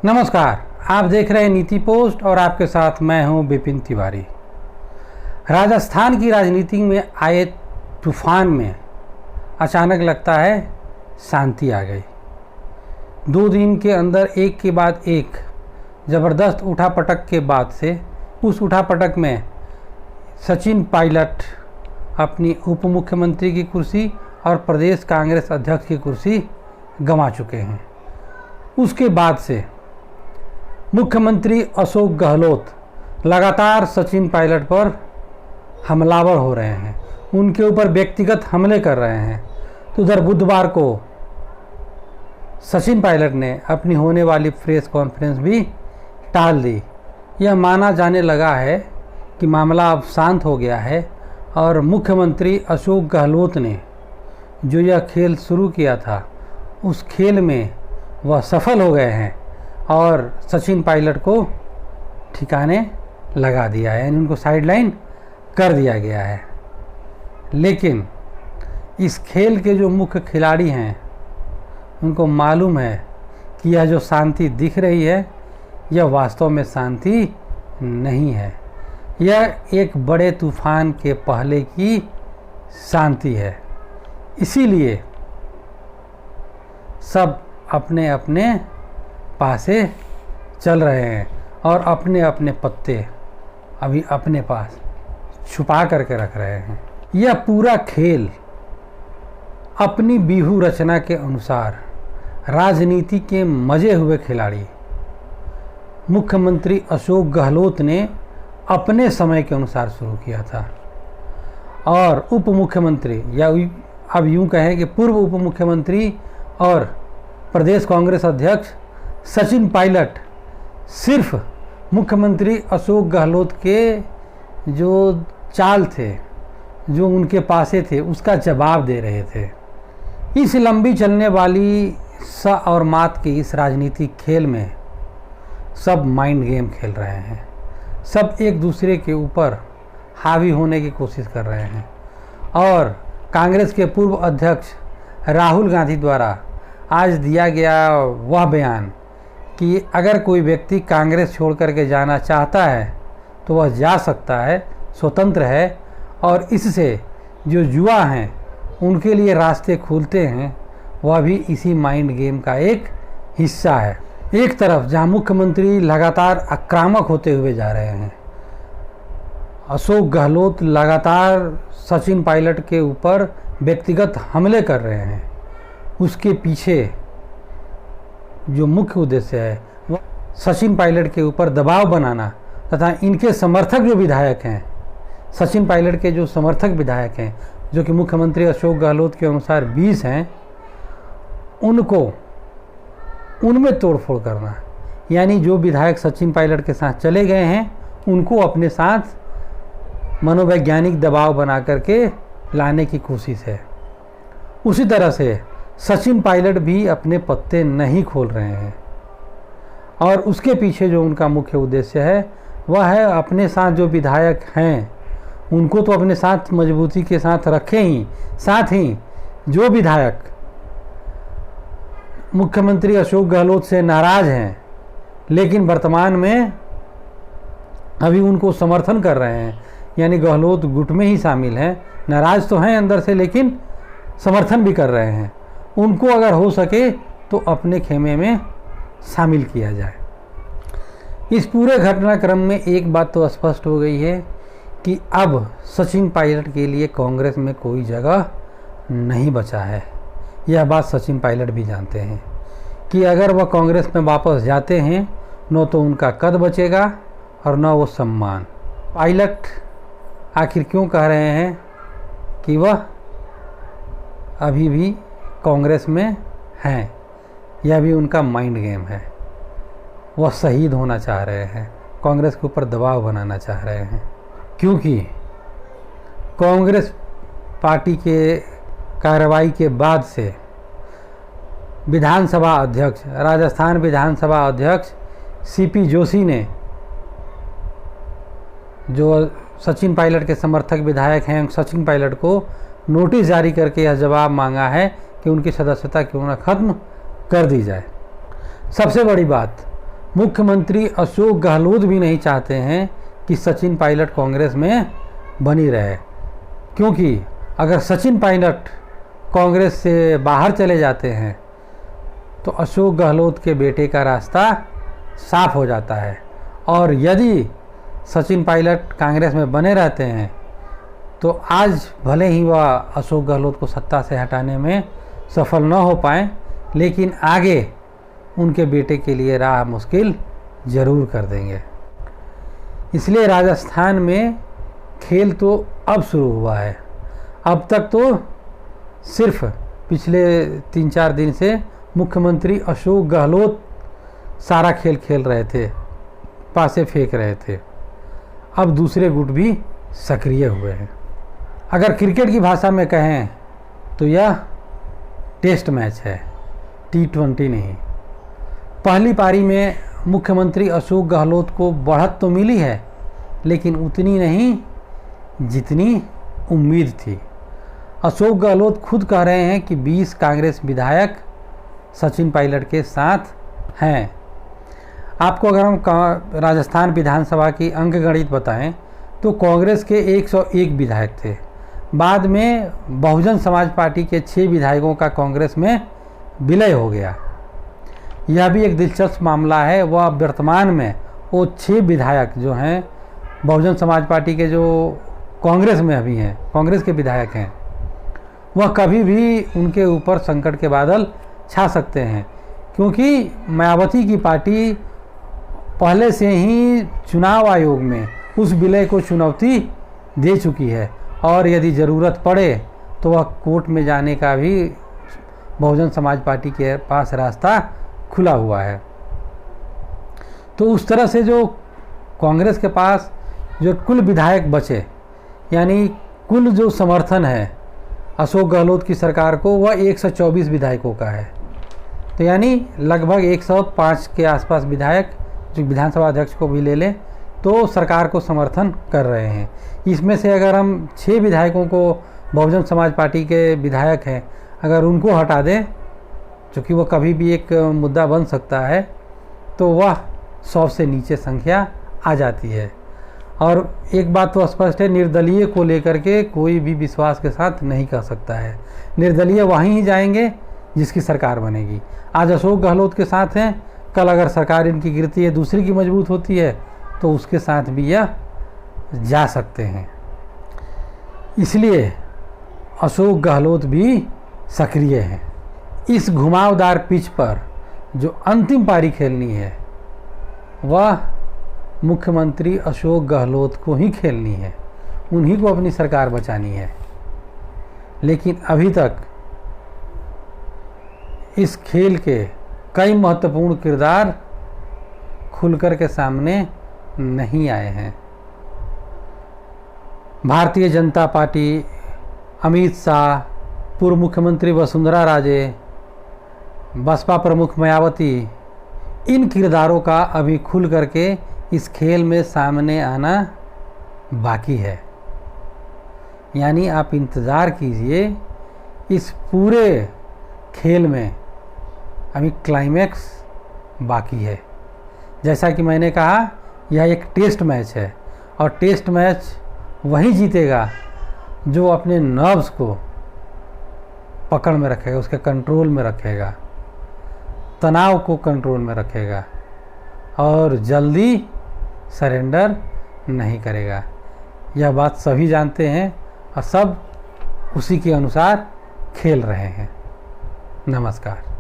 नमस्कार, आप देख रहे हैं नीति पोस्ट और आपके साथ मैं हूं विपिन तिवारी। राजस्थान की राजनीति में आए तूफान में अचानक लगता है शांति आ गई। 2 दिन के अंदर एक के बाद एक ज़बरदस्त उठापटक के बाद से उस उठापटक में सचिन पायलट अपनी उप मुख्यमंत्री की कुर्सी और प्रदेश कांग्रेस अध्यक्ष की कुर्सी गंवा चुके हैं। उसके बाद से मुख्यमंत्री अशोक गहलोत लगातार सचिन पायलट पर हमलावर हो रहे हैं, उनके ऊपर व्यक्तिगत हमले कर रहे हैं। तो उधर बुधवार को सचिन पायलट ने अपनी होने वाली प्रेस कॉन्फ्रेंस भी टाल दी। यह माना जाने लगा है कि मामला अब शांत हो गया है और मुख्यमंत्री अशोक गहलोत ने जो यह खेल शुरू किया था उस खेल में वह सफल हो गए हैं और सचिन पायलट को ठिकाने लगा दिया है, यानी उनको साइडलाइन कर दिया गया है। लेकिन इस खेल के जो मुख्य खिलाड़ी हैं उनको मालूम है कि यह जो शांति दिख रही है यह वास्तव में शांति नहीं है, यह एक बड़े तूफान के पहले की शांति है। इसीलिए सब अपने अपने पासे चल रहे हैं और अपने अपने पत्ते अभी अपने पास छुपा करके रख रहे हैं। यह पूरा खेल अपनी व्यूह रचना के अनुसार राजनीति के मजे हुए खिलाड़ी मुख्यमंत्री अशोक गहलोत ने अपने समय के अनुसार शुरू किया था और उप मुख्यमंत्री या अब यूं कहें कि पूर्व उप मुख्यमंत्री और प्रदेश कांग्रेस अध्यक्ष सचिन पायलट सिर्फ मुख्यमंत्री अशोक गहलोत के जो चाल थे, जो उनके पासे थे, उसका जवाब दे रहे थे। इस लंबी चलने वाली स और मात के इस राजनीतिक खेल में सब माइंड गेम खेल रहे हैं, सब एक दूसरे के ऊपर हावी होने की कोशिश कर रहे हैं। और कांग्रेस के पूर्व अध्यक्ष राहुल गांधी द्वारा आज दिया गया वह बयान कि अगर कोई व्यक्ति कांग्रेस छोड़ करके जाना चाहता है तो वह जा सकता है, स्वतंत्र है, और इससे जो युवा हैं उनके लिए रास्ते खुलते हैं, वह भी इसी माइंड गेम का एक हिस्सा है। एक तरफ जहां मुख्यमंत्री लगातार आक्रामक होते हुए जा रहे हैं, अशोक गहलोत लगातार सचिन पायलट के ऊपर व्यक्तिगत हमले कर रहे हैं, उसके पीछे जो मुख्य उद्देश्य है वह सचिन पायलट के ऊपर दबाव बनाना तथा इनके समर्थक जो विधायक हैं, सचिन पायलट के जो समर्थक विधायक हैं जो कि मुख्यमंत्री अशोक गहलोत के अनुसार 20 हैं, उनमें तोड़फोड़ करना, यानी जो विधायक सचिन पायलट के साथ चले गए हैं उनको अपने साथ मनोवैज्ञानिक दबाव बना करके लाने की कोशिश है। उसी तरह से सचिन पायलट भी अपने पत्ते नहीं खोल रहे हैं और उसके पीछे जो उनका मुख्य उद्देश्य है वह है अपने साथ जो विधायक हैं उनको तो अपने साथ मजबूती के साथ रखें ही, साथ ही जो विधायक मुख्यमंत्री अशोक गहलोत से नाराज हैं लेकिन वर्तमान में अभी उनको समर्थन कर रहे हैं, यानी गहलोत गुट में ही शामिल हैं, नाराज तो हैं अंदर से लेकिन समर्थन भी कर रहे हैं, उनको अगर हो सके तो अपने खेमे में शामिल किया जाए। इस पूरे घटनाक्रम में एक बात तो स्पष्ट हो गई है कि अब सचिन पायलट के लिए कांग्रेस में कोई जगह नहीं बचा है। यह बात सचिन पायलट भी जानते हैं कि अगर वह कांग्रेस में वापस जाते हैं न तो उनका कद बचेगा और न वो सम्मान। पायलट आखिर क्यों कह रहे हैं कि वह अभी भी कांग्रेस में हैं, यह भी उनका माइंड गेम है। वह शहीद होना चाह रहे हैं, कांग्रेस के ऊपर दबाव बनाना चाह रहे हैं, क्योंकि कांग्रेस पार्टी के कार्रवाई के बाद से विधानसभा अध्यक्ष, राजस्थान विधानसभा अध्यक्ष सीपी जोशी ने जो सचिन पायलट के समर्थक विधायक हैं सचिन पायलट को नोटिस जारी करके यह जवाब मांगा है कि उनकी सदस्यता क्यों न खत्म कर दी जाए। सबसे बड़ी बात, मुख्यमंत्री अशोक गहलोत भी नहीं चाहते हैं कि सचिन पायलट कांग्रेस में बनी रहे, क्योंकि अगर सचिन पायलट कांग्रेस से बाहर चले जाते हैं तो अशोक गहलोत के बेटे का रास्ता साफ हो जाता है, और यदि सचिन पायलट कांग्रेस में बने रहते हैं तो आज भले ही वह अशोक गहलोत को सत्ता से हटाने में सफल न हो पाएँ, लेकिन आगे उनके बेटे के लिए राह मुश्किल ज़रूर कर देंगे। इसलिए राजस्थान में खेल तो अब शुरू हुआ है। अब तक तो सिर्फ पिछले 3-4 दिन से मुख्यमंत्री अशोक गहलोत सारा खेल खेल रहे थे, पासे फेंक रहे थे। अब दूसरे गुट भी सक्रिय हुए हैं। अगर क्रिकेट की भाषा में कहें तो यह टेस्ट मैच है, T20 नहीं। पहली पारी में मुख्यमंत्री अशोक गहलोत को बढ़त तो मिली है, लेकिन उतनी नहीं जितनी उम्मीद थी। अशोक गहलोत खुद कह रहे हैं कि 20 कांग्रेस विधायक सचिन पायलट के साथ हैं। आपको अगर हम राजस्थान विधानसभा की अंकगणित बताएं तो कांग्रेस के 101 विधायक थे। बाद में बहुजन समाज पार्टी के 6 विधायकों का कांग्रेस में विलय हो गया। यह भी एक दिलचस्प मामला है। वह वर्तमान में वो 6 विधायक जो हैं बहुजन समाज पार्टी के, जो कांग्रेस में अभी हैं, कांग्रेस के विधायक हैं, वह कभी भी उनके ऊपर संकट के बादल छा सकते हैं, क्योंकि मायावती की पार्टी पहले से ही चुनाव आयोग में उस विलय को चुनौती दे चुकी है, और यदि ज़रूरत पड़े तो वह कोर्ट में जाने का भी बहुजन समाज पार्टी के पास रास्ता खुला हुआ है। तो उस तरह से जो कांग्रेस के पास जो कुल विधायक बचे, यानी कुल जो समर्थन है अशोक गहलोत की सरकार को, वह 124 विधायकों का है। तो यानी लगभग 105 के आसपास विधायक, जो विधानसभा अध्यक्ष को भी ले लें, तो सरकार को समर्थन कर रहे हैं। इसमें से अगर हम 6 विधायकों को, बहुजन समाज पार्टी के विधायक हैं, अगर उनको हटा दें, चूँकि वो कभी भी एक मुद्दा बन सकता है, तो वह 100 से नीचे संख्या आ जाती है। और एक बात तो स्पष्ट है, निर्दलीय को लेकर के कोई भी विश्वास के साथ नहीं कर सकता है। निर्दलीय वहीं ही जाएंगे जिसकी सरकार बनेगी। आज अशोक गहलोत के साथ हैं, कल अगर सरकार इनकी गिरती है, दूसरी की मजबूत होती है, तो उसके साथ भी यह जा सकते हैं। इसलिए अशोक गहलोत भी सक्रिय हैं। इस घुमावदार पिच पर जो अंतिम पारी खेलनी है वह मुख्यमंत्री अशोक गहलोत को ही खेलनी है, उन्हीं को अपनी सरकार बचानी है। लेकिन अभी तक इस खेल के कई महत्वपूर्ण किरदार खुलकर के सामने नहीं आए हैं। भारतीय जनता पार्टी, अमित शाह, पूर्व मुख्यमंत्री वसुंधरा राजे, बसपा प्रमुख मायावती, इन किरदारों का अभी खुल करके इस खेल में सामने आना बाकी है। यानी आप इंतज़ार कीजिए, इस पूरे खेल में अभी क्लाइमैक्स बाकी है। जैसा कि मैंने कहा, यह एक टेस्ट मैच है, और टेस्ट मैच वही जीतेगा जो अपने नर्व्स को पकड़ में रखेगा, उसके कंट्रोल में रखेगा, तनाव को कंट्रोल में रखेगा, और जल्दी सरेंडर नहीं करेगा। यह बात सभी जानते हैं, और सब उसी के अनुसार खेल रहे हैं। नमस्कार।